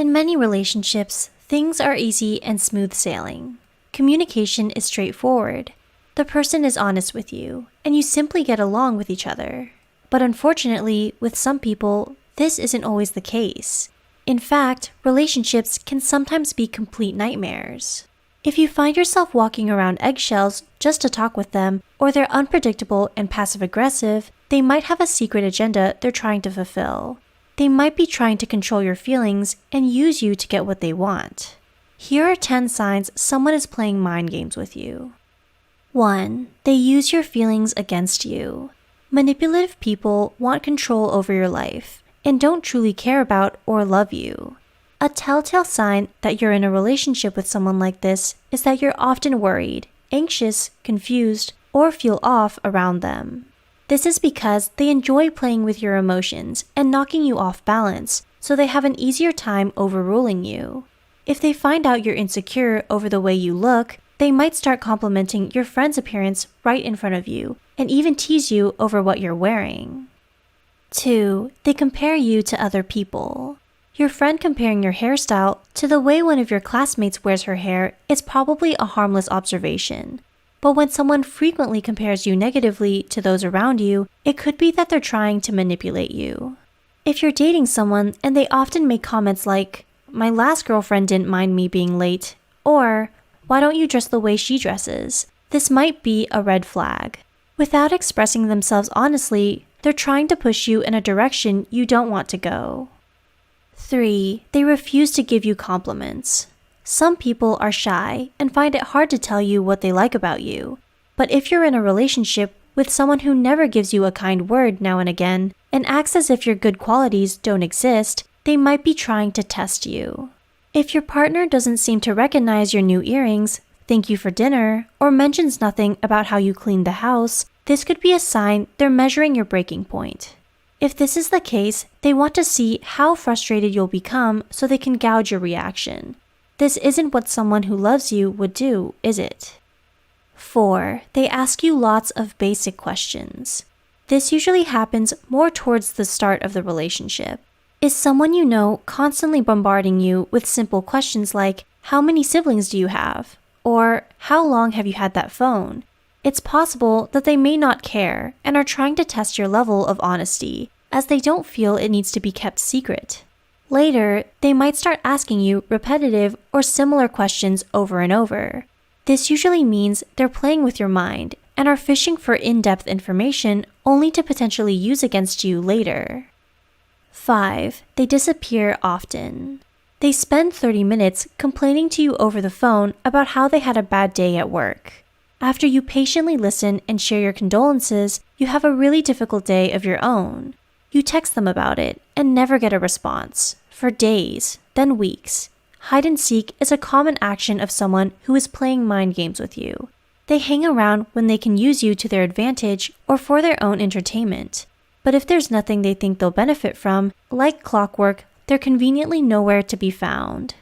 In many relationships, things are easy and smooth sailing. Communication is straightforward. The person is honest with you, and you simply get along with each other. But unfortunately, with some people, this isn't always the case. In fact, relationships can sometimes be complete nightmares. If you find yourself walking around eggshells just to talk with them, or they're unpredictable and passive-aggressive, they might have a secret agenda they're trying to fulfill. They might be trying to control your feelings and use you to get what they want. Here are 10 signs someone is playing mind games with you. 1. They use your feelings against you. Manipulative people want control over your life and don't truly care about or love you. A telltale sign that you're in a relationship with someone like this is that you're often worried, anxious, confused, or feel off around them. This is because they enjoy playing with your emotions and knocking you off balance, so they have an easier time overruling you. If they find out you're insecure over the way you look, they might start complimenting your friend's appearance right in front of you and even tease you over what you're wearing. 2. They compare you to other people. Your friend comparing your hairstyle to the way one of your classmates wears her hair is probably a harmless observation. But when someone frequently compares you negatively to those around you, it could be that they're trying to manipulate you. If you're dating someone and they often make comments like, "My last girlfriend didn't mind me being late," or "Why don't you dress the way she dresses?" This might be a red flag. Without expressing themselves honestly, they're trying to push you in a direction you don't want to go. 3. They refuse to give you compliments. Some people are shy and find it hard to tell you what they like about you. But if you're in a relationship with someone who never gives you a kind word now and again and acts as if your good qualities don't exist, they might be trying to test you. If your partner doesn't seem to recognize your new earrings, thank you for dinner, or mentions nothing about how you cleaned the house, this could be a sign they're measuring your breaking point. If this is the case, they want to see how frustrated you'll become so they can gauge your reaction. This isn't what someone who loves you would do, is it? 4. They ask you lots of basic questions. This usually happens more towards the start of the relationship. Is someone you know constantly bombarding you with simple questions like, "How many siblings do you have?" or "How long have you had that phone?" It's possible that they may not care and are trying to test your level of honesty, as they don't feel it needs to be kept secret. Later, they might start asking you repetitive or similar questions over and over. This usually means they're playing with your mind and are fishing for in-depth information only to potentially use against you later. 5. They disappear often. They spend 30 minutes complaining to you over the phone about how they had a bad day at work. After you patiently listen and share your condolences, you have a really difficult day of your own. You text them about it and never get a response, for days, then weeks. Hide and seek is a common action of someone who is playing mind games with you. They hang around when they can use you to their advantage or for their own entertainment. But if there's nothing they think they'll benefit from, like clockwork, they're conveniently nowhere to be found.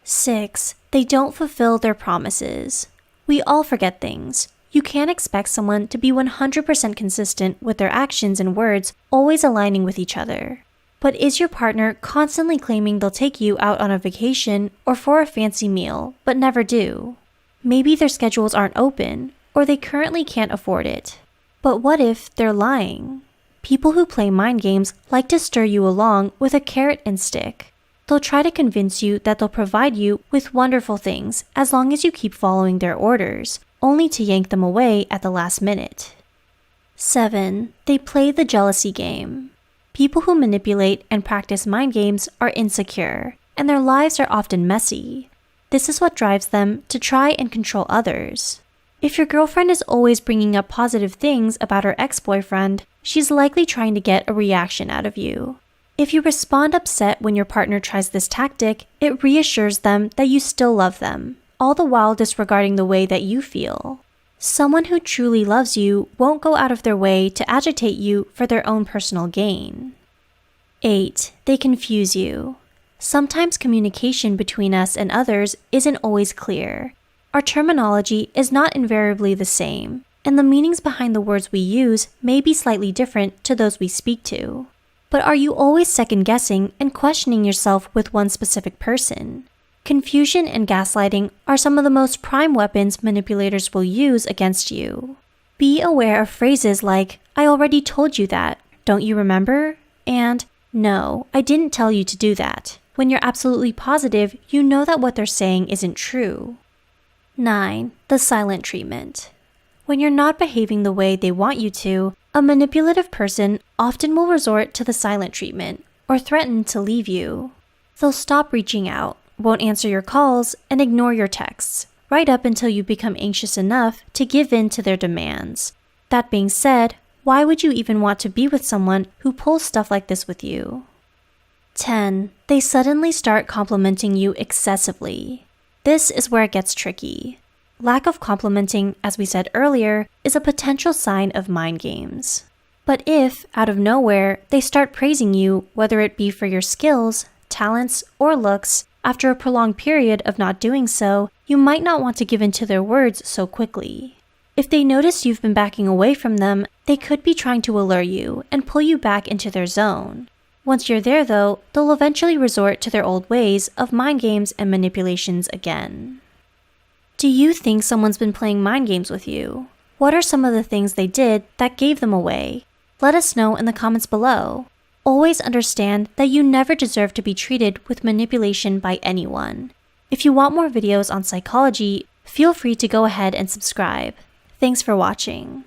6. They don't fulfill their promises. We all forget things. You can't expect someone to be 100% consistent with their actions and words, always aligning with each other. But is your partner constantly claiming they'll take you out on a vacation or for a fancy meal, but never do? Maybe their schedules aren't open, or they currently can't afford it. But what if they're lying? People who play mind games like to stir you along with a carrot and stick. They'll try to convince you that they'll provide you with wonderful things as long as you keep following their orders, only to yank them away at the last minute. 7. They play the jealousy game. People who manipulate and practice mind games are insecure, and their lives are often messy. This is what drives them to try and control others. If your girlfriend is always bringing up positive things about her ex-boyfriend, she's likely trying to get a reaction out of you. If you respond upset when your partner tries this tactic, it reassures them that you still love them, all the while disregarding the way that you feel. Someone who truly loves you won't go out of their way to agitate you for their own personal gain. 8. They confuse you. Sometimes communication between us and others isn't always clear. Our terminology is not invariably the same, and the meanings behind the words we use may be slightly different to those we speak to. But are you always second-guessing and questioning yourself with one specific person? Confusion and gaslighting are some of the most prime weapons manipulators will use against you. Be aware of phrases like, "I already told you that, don't you remember?" And, "No, I didn't tell you to do that," when you're absolutely positive you know that what they're saying isn't true. 9. The silent treatment. When you're not behaving the way they want you to, a manipulative person often will resort to the silent treatment or threaten to leave you. They'll stop reaching out, won't answer your calls, and ignore your texts, right up until you become anxious enough to give in to their demands. That being said, why would you even want to be with someone who pulls stuff like this with you? 10. They suddenly start complimenting you excessively. This is where it gets tricky. Lack of complimenting, as we said earlier, is a potential sign of mind games. But if, out of nowhere, they start praising you, whether it be for your skills, talents, or looks, after a prolonged period of not doing so, you might not want to give in to their words so quickly. If they notice you've been backing away from them, they could be trying to allure you and pull you back into their zone. Once you're there though, they'll eventually resort to their old ways of mind games and manipulations again. Do you think someone's been playing mind games with you? What are some of the things they did that gave them away? Let us know in the comments below. Always understand that you never deserve to be treated with manipulation by anyone. If you want more videos on psychology, feel free to go ahead and subscribe. Thanks for watching.